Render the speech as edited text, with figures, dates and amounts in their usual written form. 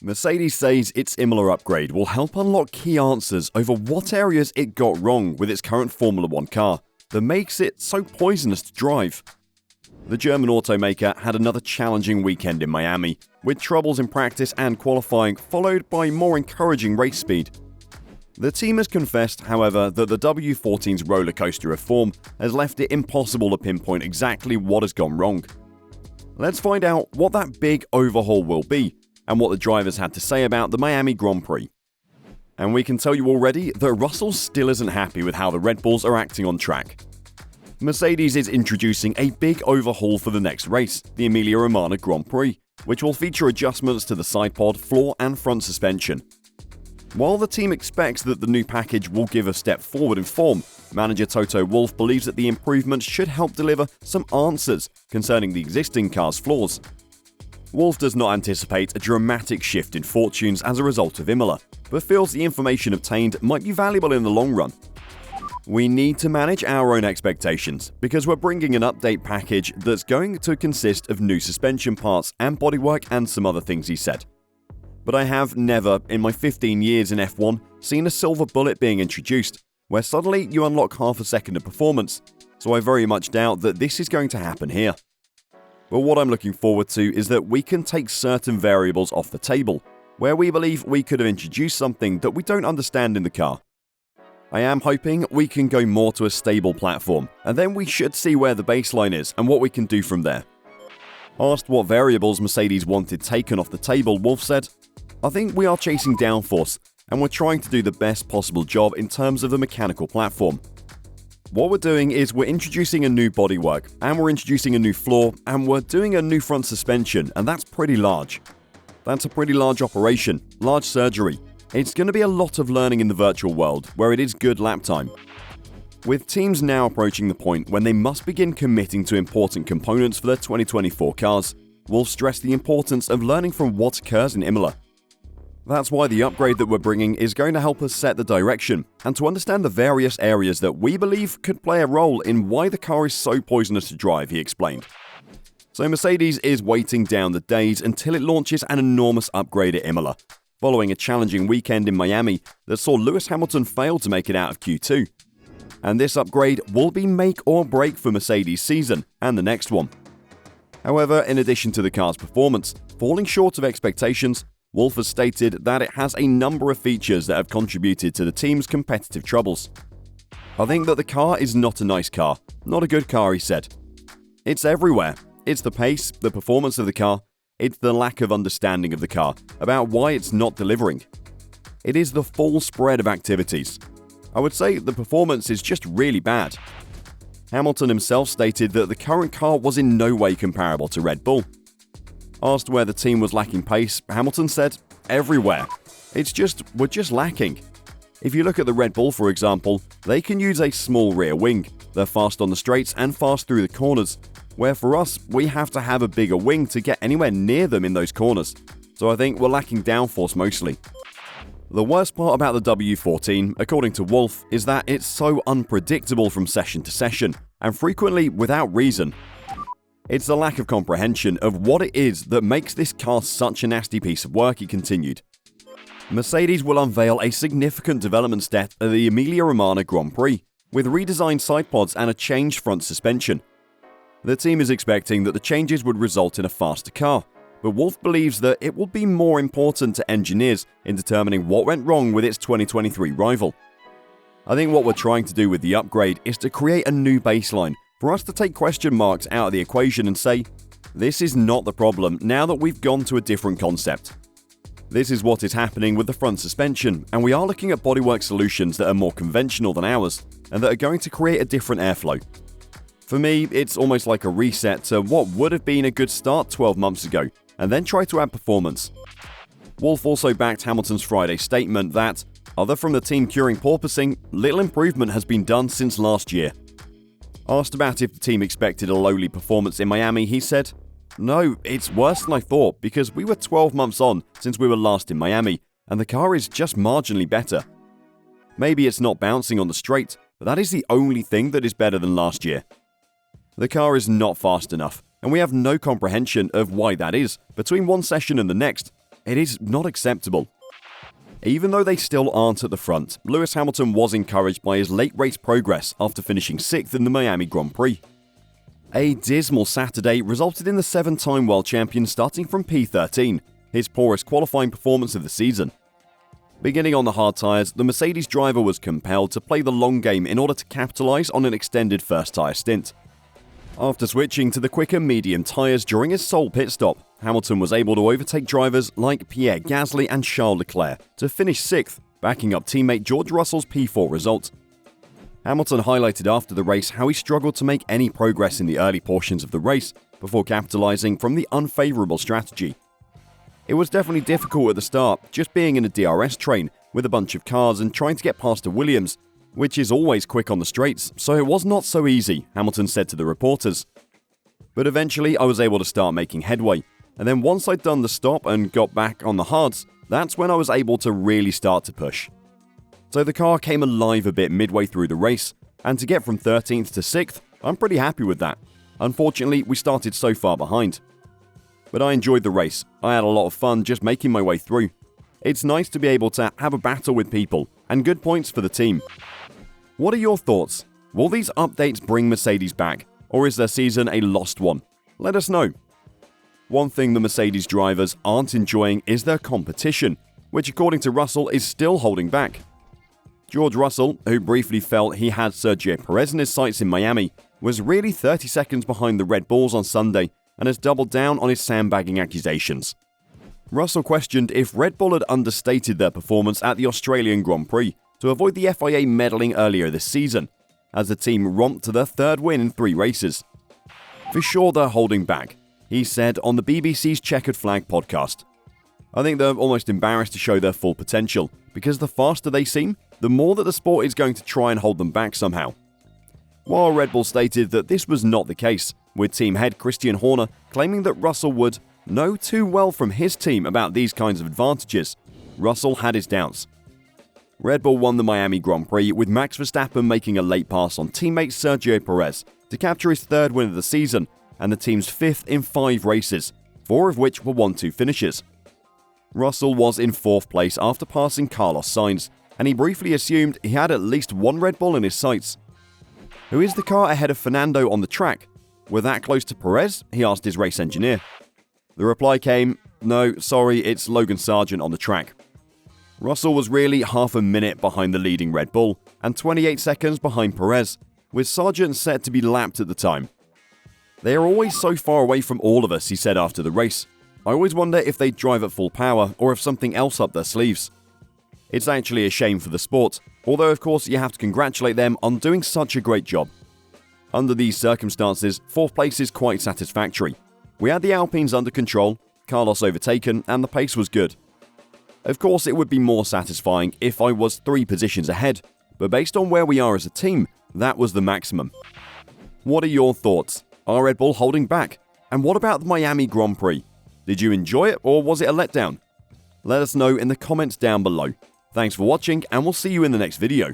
Mercedes says its Imola upgrade will help unlock key answers over what areas it got wrong with its current Formula 1 car that makes it so poisonous to drive. The German automaker had another challenging weekend in Miami, with troubles in practice and qualifying followed by more encouraging race speed. The team has confessed, however, that the W14's rollercoaster reform has left it impossible to pinpoint exactly what has gone wrong. Let's find out what that big overhaul will be, and what the drivers had to say about the Miami Grand Prix. And we can tell you already that Russell still isn't happy with how the Red Bulls are acting on track. Mercedes is introducing a big overhaul for the next race, the Emilia-Romagna Grand Prix, which will feature adjustments to the sidepod, floor and front suspension. While the team expects that the new package will give a step forward in form, manager Toto Wolff believes that the improvements should help deliver some answers concerning the existing car's flaws. Wolff does not anticipate a dramatic shift in fortunes as a result of Imola, but feels the information obtained might be valuable in the long run. We need to manage our own expectations, because we're bringing an update package that's going to consist of new suspension parts and bodywork and some other things, he said. But I have never, in my 15 years in F1, seen a silver bullet being introduced, where suddenly you unlock half a second of performance, so I very much doubt that this is going to happen here. But what I'm looking forward to is that we can take certain variables off the table, where we believe we could have introduced something that we don't understand in the car. I am hoping we can go more to a stable platform, and then we should see where the baseline is and what we can do from there. Asked what variables Mercedes wanted taken off the table, Wolff said, "I think we are chasing downforce, and we're trying to do the best possible job in terms of the mechanical platform. What we're doing is we're introducing a new bodywork, and we're introducing a new floor, and we're doing a new front suspension, and that's pretty large. That's a pretty large operation, large surgery. It's going to be a lot of learning in the virtual world, where it is good lap time." With teams now approaching the point when they must begin committing to important components for their 2024 cars, Wolff stressed the importance of learning from what occurs in Imola. That's why the upgrade that we're bringing is going to help us set the direction and to understand the various areas that we believe could play a role in why the car is so poisonous to drive, he explained. So Mercedes is waiting down the days until it launches an enormous upgrade at Imola, following a challenging weekend in Miami that saw Lewis Hamilton fail to make it out of Q2. And this upgrade will be make or break for Mercedes' season and the next one. However, in addition to the car's performance falling short of expectations, Wolff has stated that it has a number of features that have contributed to the team's competitive troubles. "I think that the car is not a nice car, not a good car," he said. "It's everywhere. It's the pace, the performance of the car, it's the lack of understanding of the car about why it's not delivering. It is the full spread of activities. I would say the performance is just really bad." Hamilton himself stated that the current car was in no way comparable to Red Bull. Asked where the team was lacking pace, Hamilton said, "Everywhere. We're just lacking. If you look at the Red Bull, for example, they can use a small rear wing. They're fast on the straights and fast through the corners, where for us, we have to have a bigger wing to get anywhere near them in those corners. So I think we're lacking downforce mostly." The worst part about the W14, according to Wolff, is that it's so unpredictable from session to session, and frequently without reason. "It's the lack of comprehension of what it is that makes this car such a nasty piece of work," he continued. Mercedes will unveil a significant development step at the Emilia-Romagna Grand Prix, with redesigned sidepods and a changed front suspension. The team is expecting that the changes would result in a faster car, but Wolff believes that it will be more important to engineers in determining what went wrong with its 2023 rival. "I think what we're trying to do with the upgrade is to create a new baseline for us to take question marks out of the equation and say, this is not the problem now that we've gone to a different concept. This is what is happening with the front suspension, and we are looking at bodywork solutions that are more conventional than ours and that are going to create a different airflow. For me, it's almost like a reset to what would have been a good start 12 months ago, and then try to add performance." Wolff also backed Hamilton's Friday statement that, other from the team curing porpoising, little improvement has been done since last year. Asked about if the team expected a lowly performance in Miami, he said, "No, it's worse than I thought because we were 12 months on since we were last in Miami, and the car is just marginally better. Maybe it's not bouncing on the straight, but that is the only thing that is better than last year. The car is not fast enough, and we have no comprehension of why that is between one session and the next. It is not acceptable. Even though they still aren't at the front, Lewis Hamilton was encouraged by his late race progress after finishing 6th in the Miami Grand Prix. A dismal Saturday resulted in the 7-time world champion starting from P13, his poorest qualifying performance of the season. Beginning on the hard tyres, the Mercedes driver was compelled to play the long game in order to capitalise on an extended first tyre stint. After switching to the quicker medium tyres during his sole pit stop, Hamilton was able to overtake drivers like Pierre Gasly and Charles Leclerc to finish 6th, backing up teammate George Russell's P4 result. Hamilton highlighted after the race how he struggled to make any progress in the early portions of the race before capitalising from the unfavourable strategy. It was definitely difficult at the start, just being in a DRS train with a bunch of cars and trying to get past a Williams, which is always quick on the straights, so it was not so easy, Hamilton said to the reporters. But eventually I was able to start making headway, and then once I'd done the stop and got back on the hards, that's when I was able to really start to push. So the car came alive a bit midway through the race, and to get from 13th to 6th, I'm pretty happy with that. Unfortunately, we started so far behind. But I enjoyed the race. I had a lot of fun just making my way through. It's nice to be able to have a battle with people, and good points for the team. What are your thoughts? Will these updates bring Mercedes back, or is their season a lost one? Let us know. One thing the Mercedes drivers aren't enjoying is their competition, which according to Russell is still holding back. George Russell, who briefly felt he had Sergio Perez in his sights in Miami, was really 30 seconds behind the Red Bulls on Sunday and has doubled down on his sandbagging accusations. Russell questioned if Red Bull had understated their performance at the Australian Grand Prix to avoid the FIA meddling earlier this season, as the team romped to their 3rd win in 3 races. For sure they're holding back, he said on the BBC's Checkered Flag podcast. I think they're almost embarrassed to show their full potential, because the faster they seem, the more that the sport is going to try and hold them back somehow. While Red Bull stated that this was not the case, with team head Christian Horner claiming that Russell would know too well from his team about these kinds of advantages, Russell had his doubts. Red Bull won the Miami Grand Prix with Max Verstappen making a late pass on teammate Sergio Perez to capture his 3rd win of the season and the team's 5th in 5 races, 4 of which were 1-2 finishes. Russell was in 4th place after passing Carlos Sainz, and he briefly assumed he had at least one Red Bull in his sights. Who is the car ahead of Fernando on the track? We're that close to Perez? He asked his race engineer. The reply came, no, sorry, it's Logan Sargent on the track. Russell was really half a minute behind the leading Red Bull and 28 seconds behind Perez, with Sargent set to be lapped at the time. They are always so far away from all of us, he said after the race. I always wonder if they drive at full power or if something else up their sleeves. It's actually a shame for the sport, although of course you have to congratulate them on doing such a great job. Under these circumstances, 4th place is quite satisfactory. We had the Alpines under control, Carlos overtaken, and the pace was good. Of course it would be more satisfying if I was 3 positions ahead, but based on where we are as a team, that was the maximum. What are your thoughts? Are Red Bull holding back? And what about the Miami Grand Prix? Did you enjoy it or was it a letdown? Let us know in the comments down below. Thanks for watching and we'll see you in the next video.